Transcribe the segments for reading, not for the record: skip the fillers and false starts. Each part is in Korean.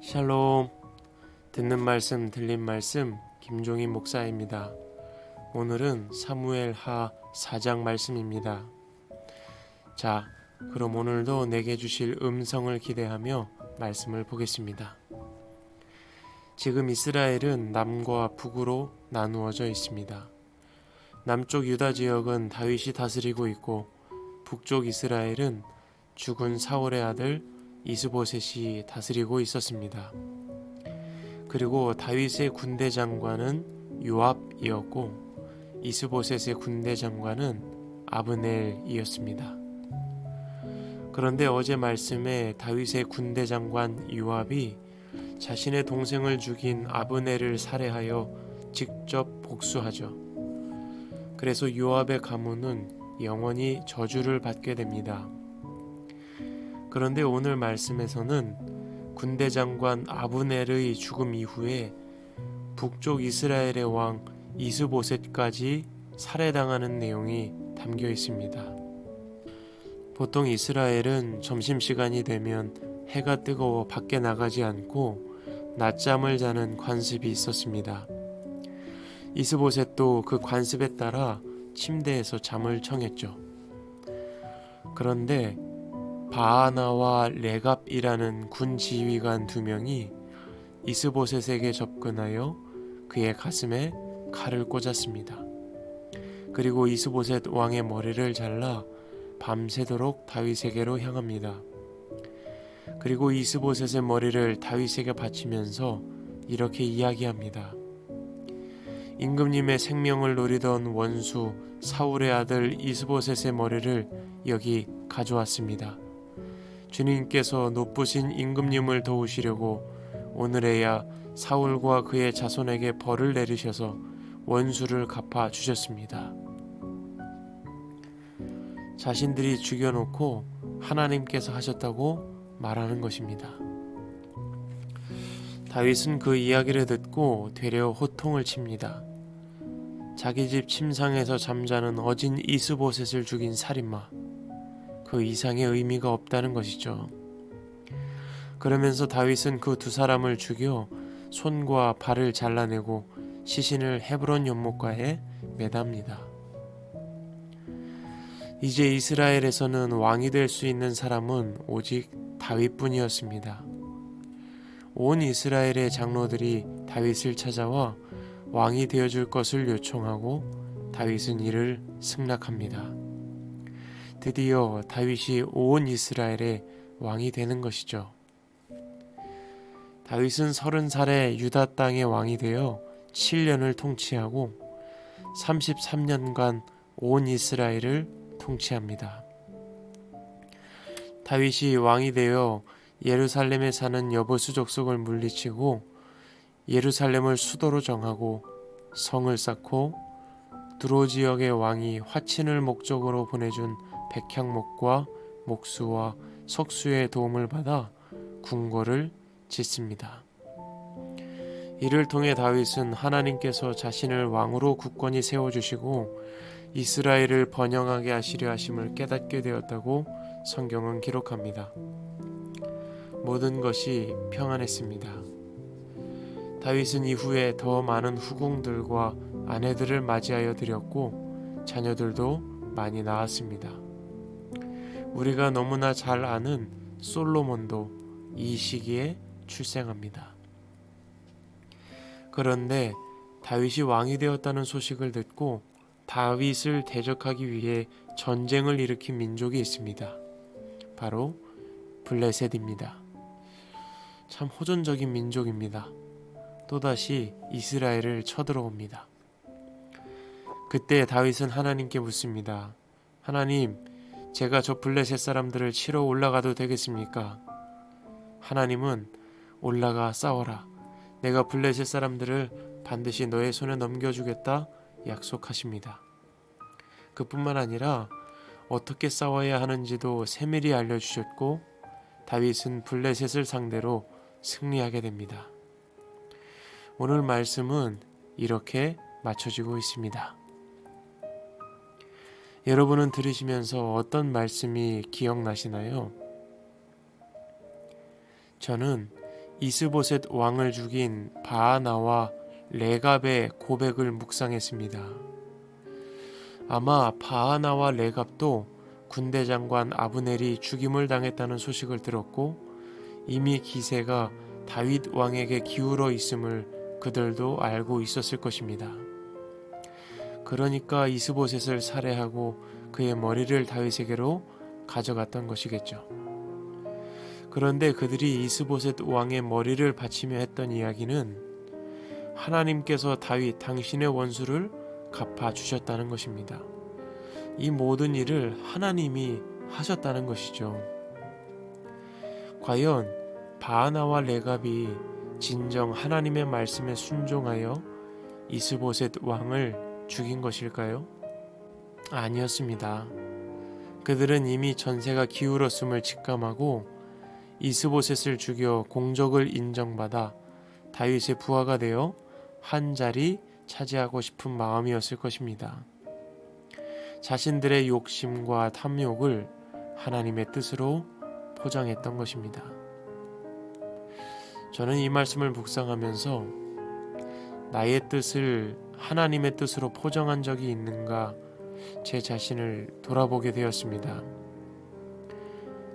샬롬. 듣는 말씀 들린 말씀 김종인 목사입니다. 오늘은 사무엘하 4장 말씀입니다. 자, 그럼 오늘도 내게 주실 음성을 기대하며 말씀을 보겠습니다. 지금 이스라엘은 남과 북으로 나누어져 있습니다. 남쪽 유다 지역은 다윗이 다스리고 있고, 북쪽 이스라엘은 죽은 사울의 아들 이스보셋이 다스리고 있었습니다. 그리고 다윗의 군대 장관은 요압이었고, 이스보셋의 군대 장관은 아브넬이었습니다. 그런데 어제 말씀에 다윗의 군대 장관 요압이 자신의 동생을 죽인 아브넬을 살해하여 직접 복수하죠. 그래서 요압의 가문은 영원히 저주를 받게 됩니다. 그런데 오늘 말씀에서는 군대 장관 아브넬의 죽음 이후에 북쪽 이스라엘의 왕 이스보셋까지 살해당하는 내용이 담겨 있습니다. 보통 이스라엘은 점심시간이 되면 해가 뜨거워 밖에 나가지 않고 낮잠을 자는 관습이 있었습니다. 이스보셋도 그 관습에 따라 침대에서 잠을 청했죠. 그런데 바아나와 레갑이라는 군 지휘관 2명이 이스보셋에게 접근하여 그의 가슴에 칼을 꽂았습니다. 그리고 이스보셋 왕의 머리를 잘라 밤새도록 다윗에게로 향합니다. 그리고 이스보셋의 머리를 다윗에게 바치면서 이렇게 이야기합니다. 임금님의 생명을 노리던 원수 사울의 아들 이스보셋의 머리를 여기 가져왔습니다. 주님께서 높으신 임금님을 도우시려고 오늘에야 사울과 그의 자손에게 벌을 내리셔서 원수를 갚아 주셨습니다. 자신들이 죽여놓고 하나님께서 하셨다고 말하는 것입니다. 다윗은 그 이야기를 듣고 되려 호통을 칩니다. 자기 집 침상에서 잠자는 어진 이스보셋을 죽인 살인마, 그 이상의 의미가 없다는 것이죠. 그러면서 다윗은 그 2사람을 죽여 손과 발을 잘라내고 시신을 헤브론 연못가에 매답니다. 이제 이스라엘에서는 왕이 될 수 있는 사람은 오직 다윗뿐이었습니다. 온 이스라엘의 장로들이 다윗을 찾아와 왕이 되어줄 것을 요청하고 다윗은 이를 승낙합니다. 드디어 다윗이 온 이스라엘의 왕이 되는 것이죠. 다윗은 30살에 유다 땅의 왕이 되어 7년을 통치하고 33년간 온 이스라엘을 통치합니다. 다윗이 왕이 되어 예루살렘에 사는 여부수 족속을 물리치고 예루살렘을 수도로 정하고 성을 쌓고 두로 지역의 왕이 화친을 목적으로 보내준 백향목과 목수와 석수의 도움을 받아 궁궐을 짓습니다. 이를 통해 다윗은 하나님께서 자신을 왕으로 굳건히 세워주시고 이스라엘을 번영하게 하시려 하심을 깨닫게 되었다고 성경은 기록합니다. 모든 것이 평안했습니다. 다윗은 이후에 더 많은 후궁들과 아내들을 맞이하여 드렸고 자녀들도 많이 낳았습니다. 우리가 너무나 잘 아는 솔로몬도 이 시기에 출생합니다. 그런데 다윗이 왕이 되었다는 소식을 듣고 다윗을 대적하기 위해 전쟁을 일으킨 민족이 있습니다. 바로 블레셋입니다. 참 호전적인 민족입니다. 또다시 이스라엘을 쳐들어옵니다. 그때 다윗은 하나님께 묻습니다. 하나님, 제가 저 블레셋 사람들을 치러 올라가도 되겠습니까? 하나님은 올라가 싸워라. 내가 블레셋 사람들을 반드시 너의 손에 넘겨주겠다 약속하십니다. 그뿐만 아니라 어떻게 싸워야 하는지도 세밀히 알려주셨고 다윗은 블레셋을 상대로 승리하게 됩니다. 오늘 말씀은 이렇게 맞춰지고 있습니다. 여러분은 들으시면서 어떤 말씀이 기억나시나요? 저는 이스보셋 왕을 죽인 바아나와 레갑의 고백을 묵상했습니다. 아마 바아나와 레갑도 군대 장관 아브넬이 죽임을 당했다는 소식을 들었고 이미 기세가 다윗 왕에게 기울어 있음을 그들도 알고 있었을 것입니다. 그러니까 이스보셋을 살해하고 그의 머리를 다윗에게로 가져갔던 것이겠죠. 그런데 그들이 이스보셋 왕의 머리를 바치며 했던 이야기는 하나님께서 다윗 당신의 원수를 갚아주셨다는 것입니다. 이 모든 일을 하나님이 하셨다는 것이죠. 과연 바아나와 레갑이 진정 하나님의 말씀에 순종하여 이스보셋 왕을 죽인 것일까요? 아니었습니다. 그들은 이미 전세가 기울었음을 직감하고 이스보셋을 죽여 공적을 인정받아 다윗의 부하가 되어 한 자리 차지하고 싶은 마음이었을 것입니다. 자신들의 욕심과 탐욕을 하나님의 뜻으로 포장했던 것입니다. 저는 이 말씀을 묵상하면서 나의 뜻을 하나님의 뜻으로 포장한 적이 있는가 제 자신을 돌아보게 되었습니다.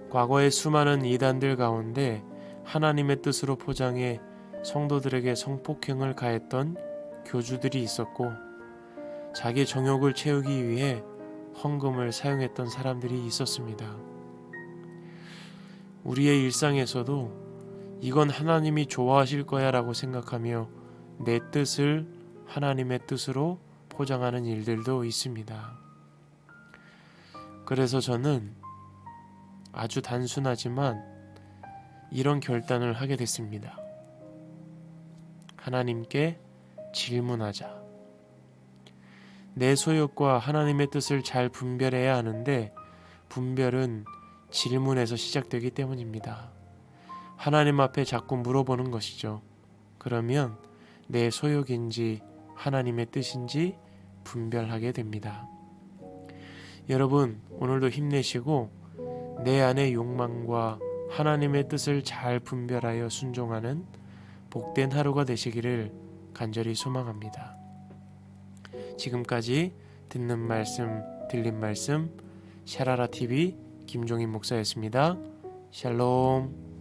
과거의 수많은 이단들 가운데 하나님의 뜻으로 포장해 성도들에게 성폭행을 가했던 교주들이 있었고 자기 정욕을 채우기 위해 헌금을 사용했던 사람들이 있었습니다. 우리의 일상에서도 이건 하나님이 좋아하실 거야 라고 생각하며 내 뜻을 하나님의 뜻으로 포장하는 일들도 있습니다. 그래서 저는 아주 단순하지만 이런 결단을 하게 됐습니다. 하나님께 질문하자. 내 소욕과 하나님의 뜻을 잘 분별해야 하는데 분별은 질문에서 시작되기 때문입니다. 하나님 앞에 자꾸 물어보는 것이죠. 그러면 내 소욕인지 하나님의 뜻인지 분별하게 됩니다. 여러분, 오늘도 힘내시고 내 안의 욕망과 하나님의 뜻을 잘 분별하여 순종하는 복된 하루가 되시기를 간절히 소망합니다. 지금까지 듣는 말씀, 들린 말씀 샤라라TV 김종인 목사였습니다. 샬롬.